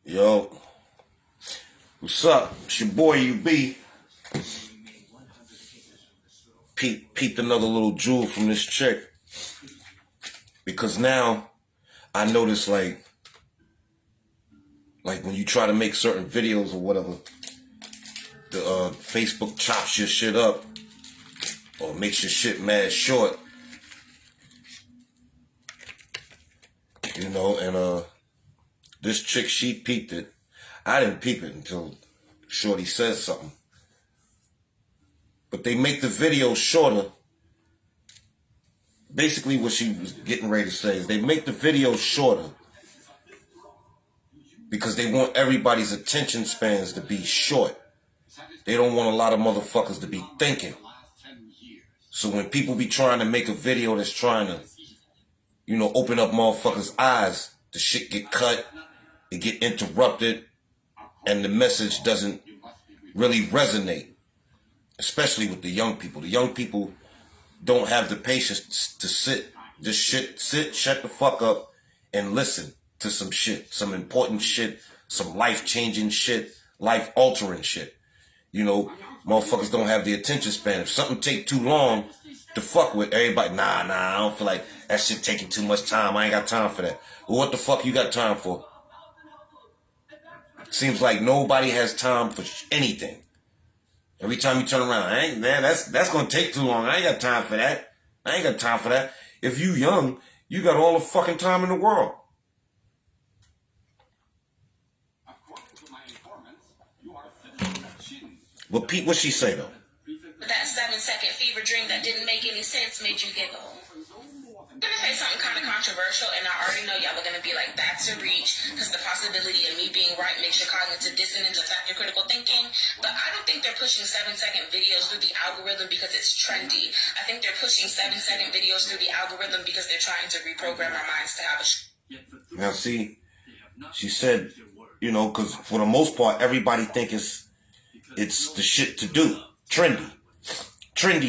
Yo, what's up? It's your boy UB. Peeped another little jewel from this chick. Because now I notice like when you try to make certain videos or whatever, the Facebook chops your shit up or makes your shit mad short. You know, and this chick, she peeped it. I didn't peep it until Shorty says something. But they make the video shorter. Basically what she was getting ready to say is they make the video shorter because they want everybody's attention spans to be short. They don't want a lot of motherfuckers to be thinking. So when people be trying to make a video that's trying to, you know, open up motherfuckers' eyes, the shit get cut, it get interrupted, and the message doesn't really resonate. Especially with the young people. The young people don't have the patience to sit, shut the fuck up, and listen to some shit, some important shit, some life-changing shit, life-altering shit. You know, motherfuckers don't have the attention span. If something take too long to fuck with, everybody, nah, I don't feel like that shit taking too much time. I ain't got time for that. Well, what the fuck you got time for? Seems like nobody has time for anything. Every time you turn around, that's gonna take too long. I ain't got time for that. If you young, you got all the fucking time in the world. But Pete, what she say though? That 7-second fever dream that didn't make any sense made you giggle. I'm gonna say something kind of controversial, and I already know y'all are gonna be like, that's a reach, because the possibility of me being right makes your cognitive dissonance affect your critical thinking. But I don't think they're pushing 7-second videos through the algorithm because it's trendy. I think they're pushing 7-second videos through the algorithm because they're trying to reprogram our minds to have a. Now see, she said, you know, because for the most part, everybody think it's the shit to do, trendy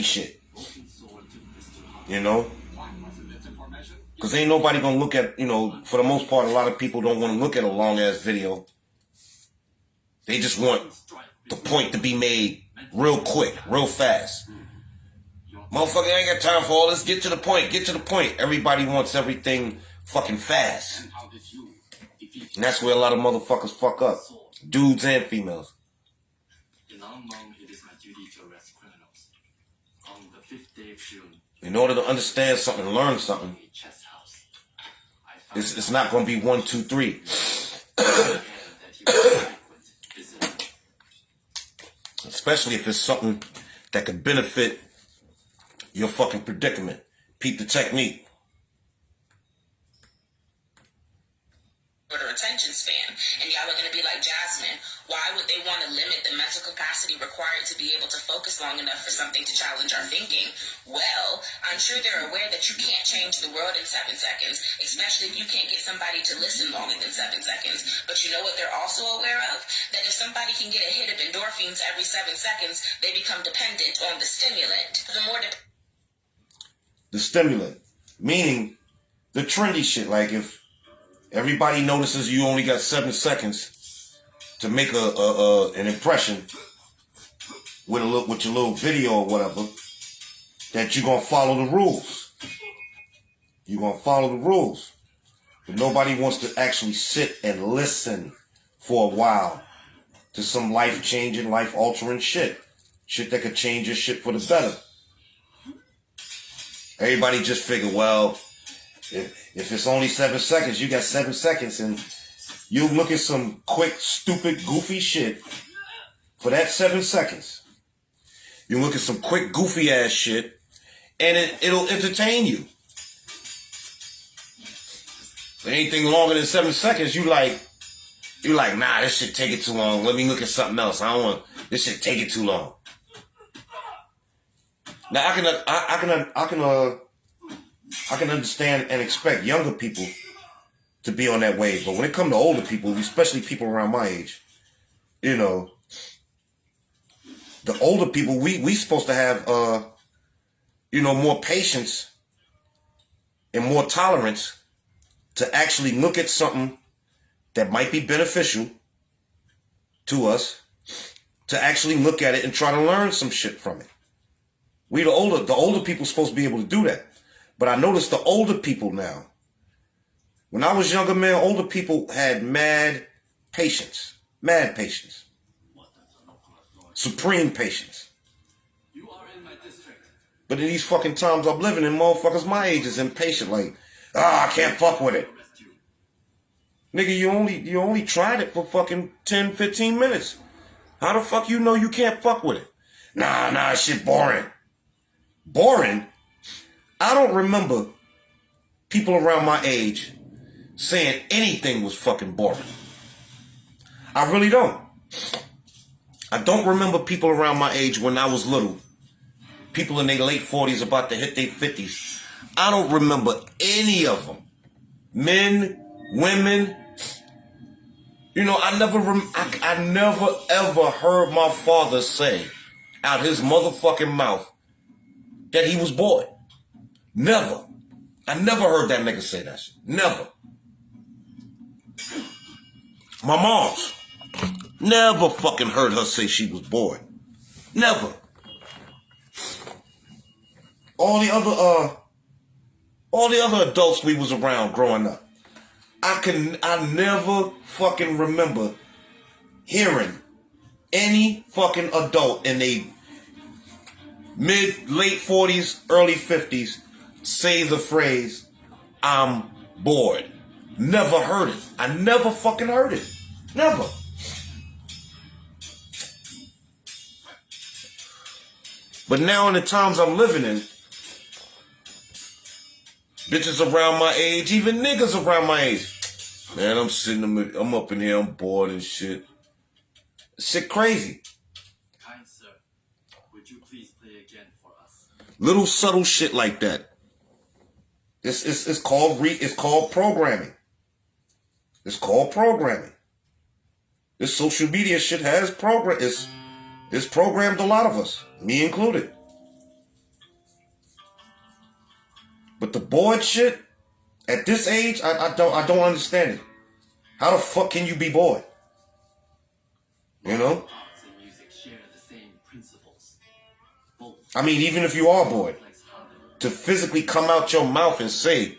shit, you know. Because ain't nobody going to look at, you know, for the most part, a lot of people don't want to look at a long-ass video. They just want the point to be made real quick, real fast. Motherfucker, I ain't got time for all this. Get to the point. Everybody wants everything fucking fast. And that's where a lot of motherfuckers fuck up. Dudes and females. In order to understand something, learn something, it's not going to be 1, 2, 3. Especially if it's something that could benefit your fucking predicament. Peep the technique. Attention span, and y'all are going to be like, Jasmine, why would they want to limit the mental capacity required to be able to focus long enough for something to challenge our thinking? Well, I'm sure they're aware that you can't change the world in 7 seconds, especially if you can't get somebody to listen longer than 7 seconds. But you know what they're also aware of? That if somebody can get a hit of endorphins every 7 seconds, they become dependent on the stimulant. The stimulant, meaning the trendy shit. Like if everybody notices you only got 7 seconds to make an impression with your little video or whatever, that you're gonna follow the rules. You're gonna follow the rules. But nobody wants to actually sit and listen for a while to some life-changing, life-altering shit. Shit that could change your shit for the better. Everybody just figure, well, if it's only 7 seconds, you got 7 seconds, and you look at some quick, stupid, goofy shit for that 7 seconds. You look at some quick, goofy ass shit, and it'll entertain you. But anything longer than 7 seconds, you like, nah, this shit take it too long. Let me look at something else. I don't want this shit take it too long. Now I can understand and expect younger people to be on that wave. But when it comes to older people, especially people around my age, you know, the older people, we supposed to have, you know, more patience and more tolerance to actually look at something that might be beneficial to us to actually look at it and try to learn some shit from it. The older people supposed to be able to do that. But I noticed the older people now, when I was younger, man, older people had mad patience. Mad patience. Supreme patience. But in these fucking times I'm living in, motherfuckers my age is impatient. Like, I can't fuck with it. Nigga, you only tried it for fucking 10, 15 minutes. How the fuck you know you can't fuck with it? Nah, shit boring. Boring? I don't remember people around my age saying anything was fucking boring. I really don't. I don't remember people around my age when I was little, people in their late 40s about to hit their 50s. I don't remember any of them. Men, women. You know, I never ever heard my father say out his motherfucking mouth that he was bored. Never. I never heard that nigga say that shit. Never. My mom's never fucking heard her say she was bored. Never. All the other adults we was around growing up, I never fucking remember hearing any fucking adult in a late 40s, early 50s say the phrase, I'm bored. Never heard it. I never fucking heard it. Never. But now in the times I'm living in, bitches around my age, even niggas around my age, man, I'm up in here, I'm bored and shit. Shit crazy. Kind sir, would you please play again for us? Little subtle shit like that. It's called programming. It's called programming. This social media shit has it's programmed a lot of us, me included. But the bored shit, at this age, I don't understand it. How the fuck can you be bored? You know? Arts and music share the same principles. I mean, even if you are bored, to physically come out your mouth and say,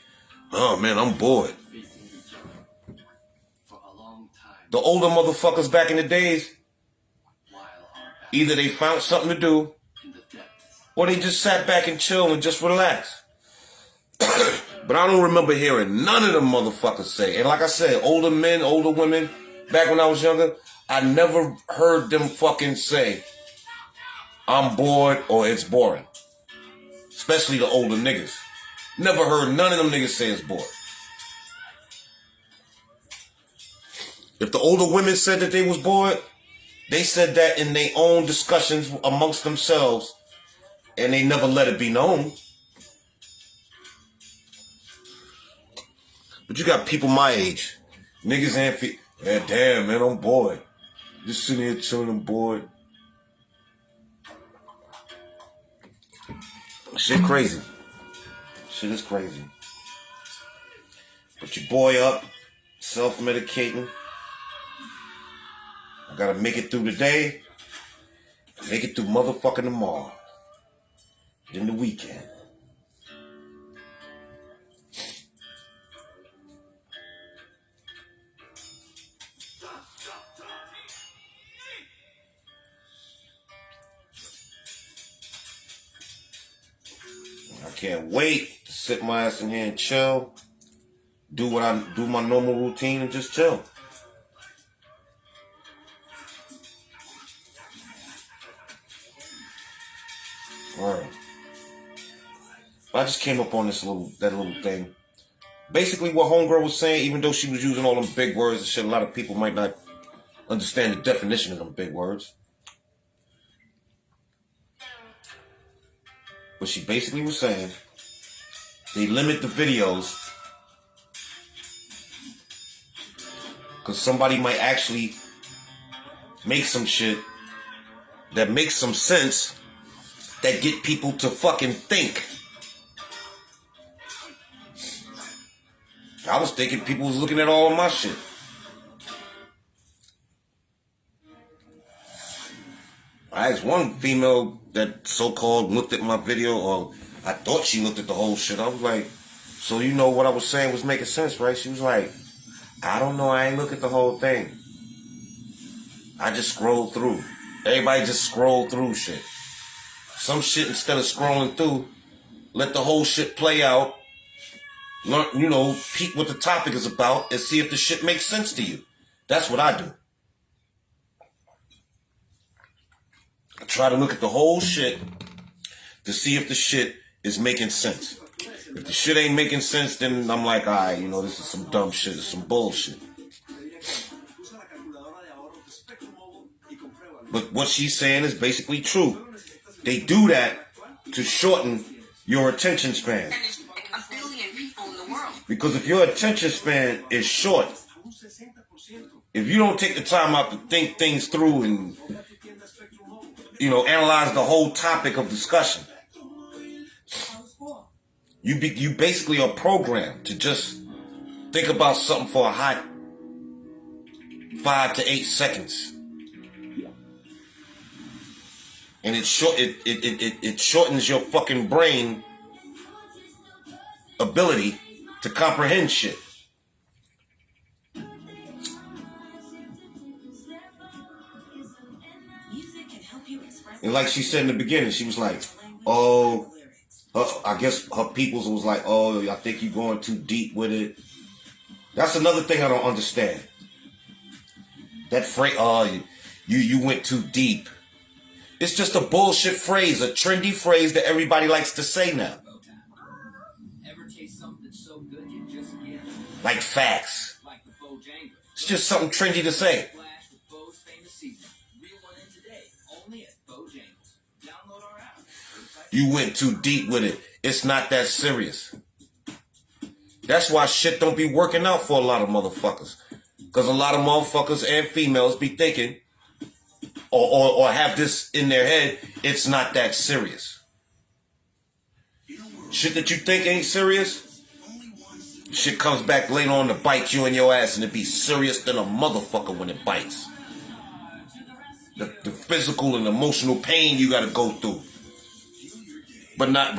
oh man, I'm bored. For a long time, The older motherfuckers back in the days, either they found something to do, in the depths, or they just sat back and chill and just relax. But I don't remember hearing none of them motherfuckers say. And like I said, older men, older women, back when I was younger, I never heard them fucking say, I'm bored or it's boring. Especially the older niggas. Never heard none of them niggas say it's bored. If the older women said that they was bored, they said that in their own discussions amongst themselves, and they never let it be known. But you got people my age, niggas and yeah, damn man, I'm bored. Just sitting here chilling, I'm bored. Shit crazy. Shit is crazy. Put your boy up, self-medicating. I gotta make it through the day, make it through motherfucking tomorrow. Then the weekend. I can't wait to sit my ass in here and chill. Do my normal routine and just chill. Alright. I just came up on that little thing. Basically what homegirl was saying, even though she was using all them big words and shit, a lot of people might not understand the definition of them big words. But she basically was saying they limit the videos because somebody might actually make some shit that makes some sense that get people to fucking think. I was thinking people was looking at all of my shit. I asked one female that so-called looked at my video, or I thought she looked at the whole shit. I was like, so you know what I was saying was making sense, right? She was like, I don't know, I ain't look at the whole thing. I just scrolled through. Everybody just scroll through shit. Some shit, instead of scrolling through, let the whole shit play out. Learn, you know, peek what the topic is about and see if the shit makes sense to you. That's what I do. I try to look at the whole shit to see if the shit is making sense. If the shit ain't making sense, then I'm like, all right, you know, this is some dumb shit, it's some bullshit. But what she's saying is basically true. They do that to shorten your attention span. A billion people in the world. Because if your attention span is short, if you don't take the time out to think things through and, you know, analyze the whole topic of discussion, you basically are programmed to just think about something for a hot 5 to 8 seconds. And it shortens your fucking brain ability to comprehend shit. And like she said in the beginning, she was like, oh, I guess her peoples was like, oh, I think you're going too deep with it. That's another thing I don't understand. That phrase, oh, you went too deep. It's just a bullshit phrase, a trendy phrase that everybody likes to say now. Ever taste something so good you just get? Like facts. Like the Bojangles. It's just something trendy to say. Flash with Bo's famous season. Real one in today. Only at Bojangles. Download our app. You went too deep with it. It's not that serious. That's why shit don't be working out for a lot of motherfuckers. Because a lot of motherfuckers and females be thinking, or have this in their head, it's not that serious. Shit that you think ain't serious, shit comes back later on to bite you in your ass, and it be serious than a motherfucker when it bites. The physical and emotional pain you gotta go through. But not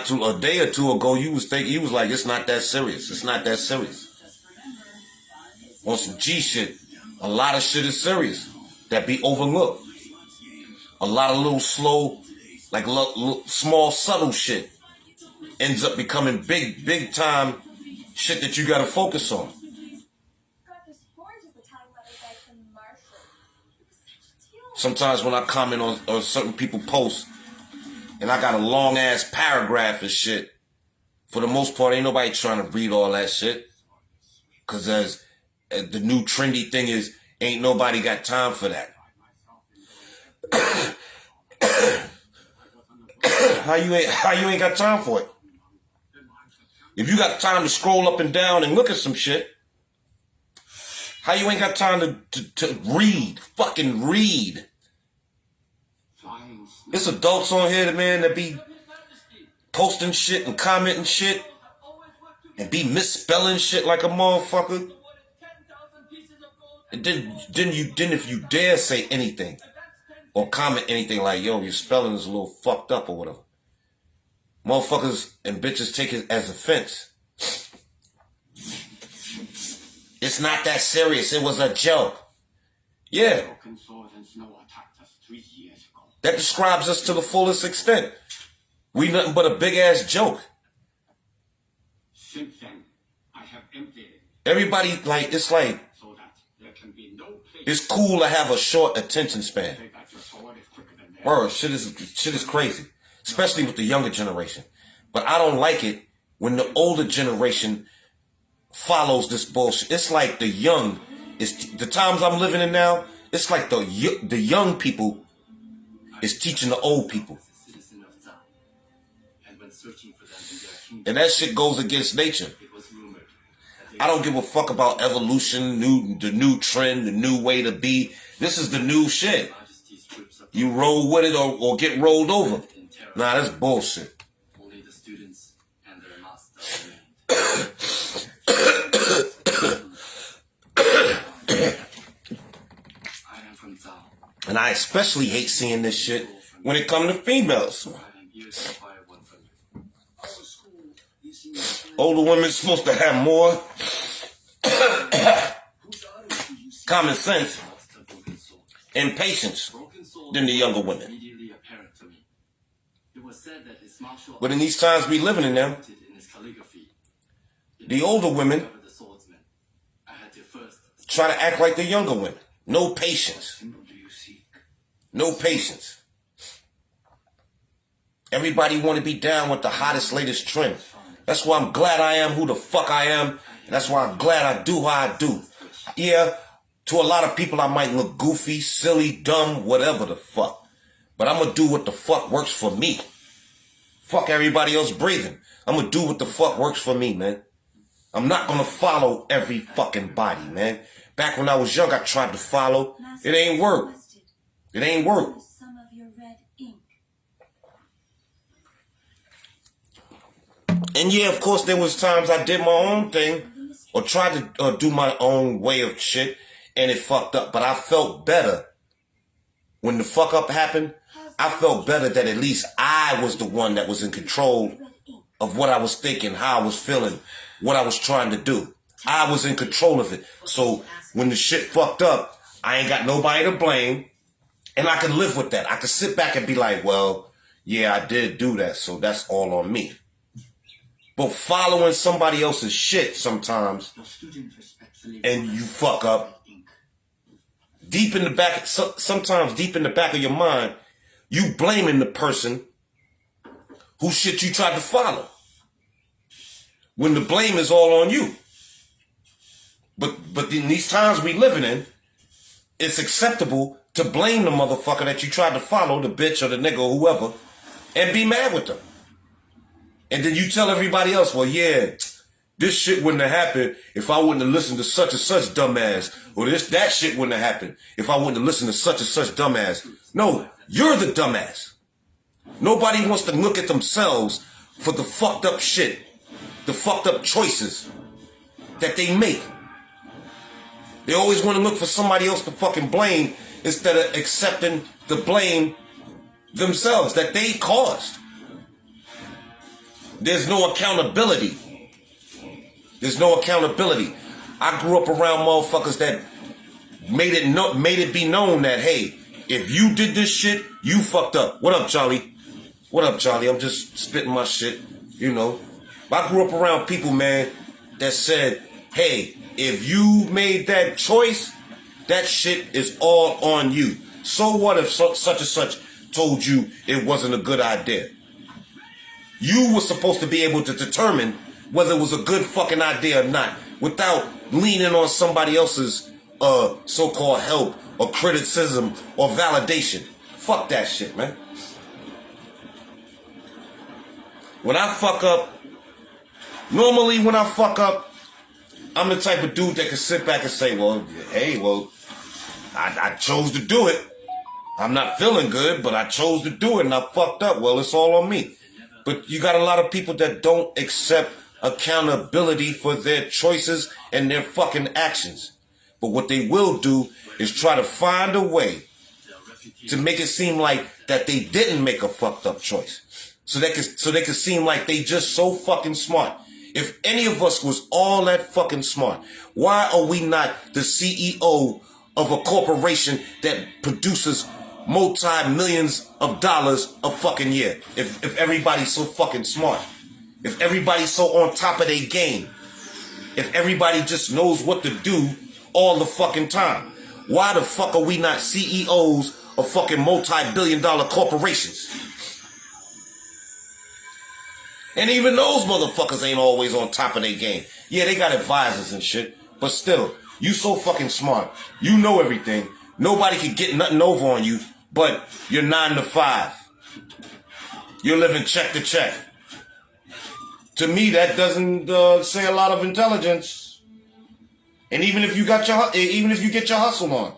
too a day or two ago, you was like, it's not that serious. It's not that serious. On some G shit, a lot of shit is serious that be overlooked. A lot of little slow, like small subtle shit ends up becoming big time shit that you gotta focus on. Sometimes when I comment on certain people posts and I got a long ass paragraph and shit, for the most part ain't nobody trying to read all that shit. Cause as the new trendy thing is, ain't nobody got time for that. How you ain't got time for it? If you got time to scroll up and down and look at some shit, how you ain't got time to read? Fucking read. There's adults on here, man, that be posting shit and commenting shit and be misspelling shit like a motherfucker. And then if you dare say anything or comment anything like, yo, your spelling is a little fucked up or whatever, motherfuckers and bitches take it as offense. It's not that serious. It was a joke. Yeah. That describes us to the fullest extent. We nothing but a big ass joke. Since then, I have emptied it. Everybody, like, it's like, So that there can be no place. it's cool to have a short attention span. Bro, shit is crazy. Especially with the younger generation. But I don't like it when the older generation follows this bullshit. It's like the young, the times I'm living in now, it's like the young people is teaching the old people. And that shit goes against nature. I don't give a fuck about evolution, the new trend, the new way to be. This is the new shit. You roll with it or get rolled over. Nah, that's bullshit. Only the students and their master I am from Zhao. And I especially hate seeing this shit when it comes to females. Older women supposed to have more common sense and patience than the younger women. But in these times we living in them, the older women try to act like the younger women. No patience. No patience. Everybody want to be down with the hottest, latest trend. That's why I'm glad I am who the fuck I am. And that's why I'm glad I do how I do. Yeah, to a lot of people I might look goofy, silly, dumb, whatever the fuck. But I'm going to do what the fuck works for me. Fuck everybody else breathing. I'm going to do what the fuck works for me, man. I'm not going to follow every fucking body, man. Back when I was young, I tried to follow. It ain't work. It ain't work. And yeah, of course, there was times I did my own thing or tried to do my own way of shit and it fucked up. But I felt better when the fuck up happened. I felt better that at least I was the one that was in control of what I was thinking, how I was feeling, what I was trying to do. I was in control of it. So when the shit fucked up, I ain't got nobody to blame. And I could live with that. I could sit back and be like, well, yeah, I did do that. So that's all on me. But following somebody else's shit sometimes and you fuck up, deep in the back, sometimes deep in the back of your mind, you blaming the person whose shit you tried to follow. When the blame is all on you. But in these times we living in, it's acceptable to blame the motherfucker that you tried to follow, the bitch or the nigga or whoever, and be mad with them. And then you tell everybody else, well, yeah, this shit wouldn't have happened if I wouldn't have listened to such and such dumbass. Or that shit wouldn't have happened if I wouldn't have listened to such and such dumbass. No, you're the dumbass. Nobody wants to look at themselves for the fucked up shit, the fucked up choices that they make. They always want to look for somebody else to fucking blame instead of accepting the blame themselves that they caused. There's no accountability. There's no accountability. I grew up around motherfuckers that made it be known that, hey, if you did this shit, you fucked up. What up, Charlie? What up, Charlie? I'm just spitting my shit, you know. I grew up around people, man, that said, hey, if you made that choice, that shit is all on you. So what if such and such told you it wasn't a good idea? You were supposed to be able to determine whether it was a good fucking idea or not without leaning on somebody else's so-called help or criticism or validation. Fuck that shit, man. When I fuck up, normally when I fuck up, I'm the type of dude that can sit back and say, well, hey, well, I chose to do it. I'm not feeling good, but I chose to do it and I fucked up. Well, it's all on me. But you got a lot of people that don't accept accountability for their choices and their fucking actions. But what they will do is try to find a way to make it seem like that they didn't make a fucked up choice. So they can seem like they just so fucking smart. If any of us was all that fucking smart, why are we not the CEO of a corporation that produces multi-millions of dollars a fucking year? If everybody's so fucking smart, if everybody's so on top of their game, if everybody just knows what to do all the fucking time, why the fuck are we not CEOs of fucking multi-billion-dollar corporations? And even those motherfuckers ain't always on top of their game. Yeah, they got advisors and shit, but still, you so fucking smart. You know everything. Nobody can get nothing over on you, but you're 9 to 5. You're living check to check. To me, that doesn't say a lot of intelligence. And even if you get your hustle on,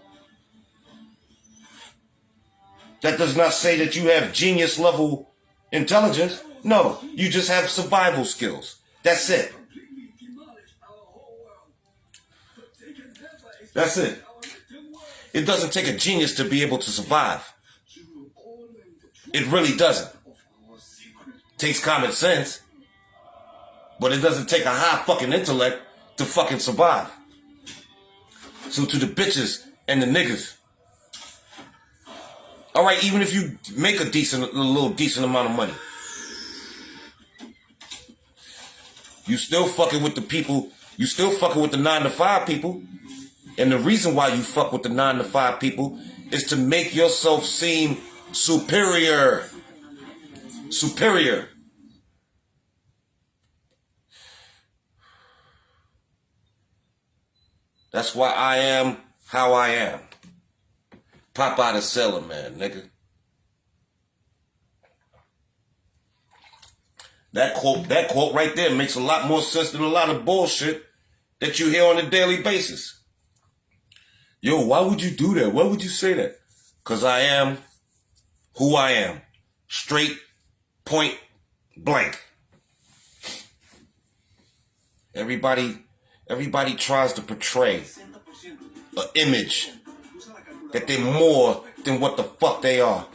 that does not say that you have genius level intelligence. No, you just have survival skills. That's it. That's it. It doesn't take a genius to be able to survive. It really doesn't. Takes common sense, but it doesn't take a high fucking intellect to fucking survive. So to the bitches and the niggas, all right, even if you make a little decent amount of money, you still fucking with the people. You still fucking with the 9-to-5 people, and the reason why you fuck with the 9-to-5 people is to make yourself seem superior. Superior. That's why I am how I am. Popeye the Sailor Man, nigga. That quote right there makes a lot more sense than a lot of bullshit that you hear on a daily basis. Yo, why would you do that? Why would you say that? Because I am who I am. Straight, point, blank. Everybody tries to portray an image that they're more than what the fuck they are.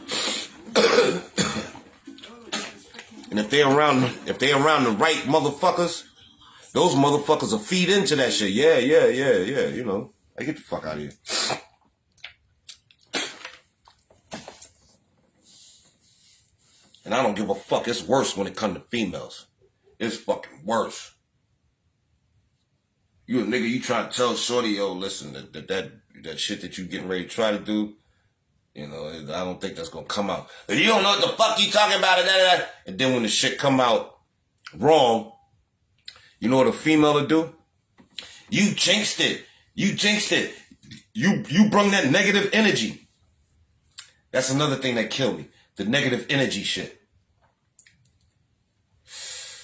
And if they're around the right motherfuckers, those motherfuckers will feed into that shit. Yeah, you know. Hey, get the fuck out of here. And I don't give a fuck. It's worse when it comes to females. It's fucking worse. You a nigga, you try to tell shorty, yo, listen, that shit that you getting ready to try to do, you know, I don't think that's gonna come out. You don't know what the fuck you talking about, and then when the shit come out wrong, you know what a female will do? You jinxed it. You bring that negative energy. That's another thing that killed me. The negative energy shit.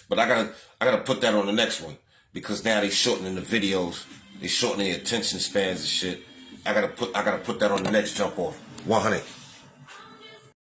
But I gotta put that on the next one. Because now they shortening the videos. They shortening the attention spans and shit. I gotta put that on the next jump off. 100.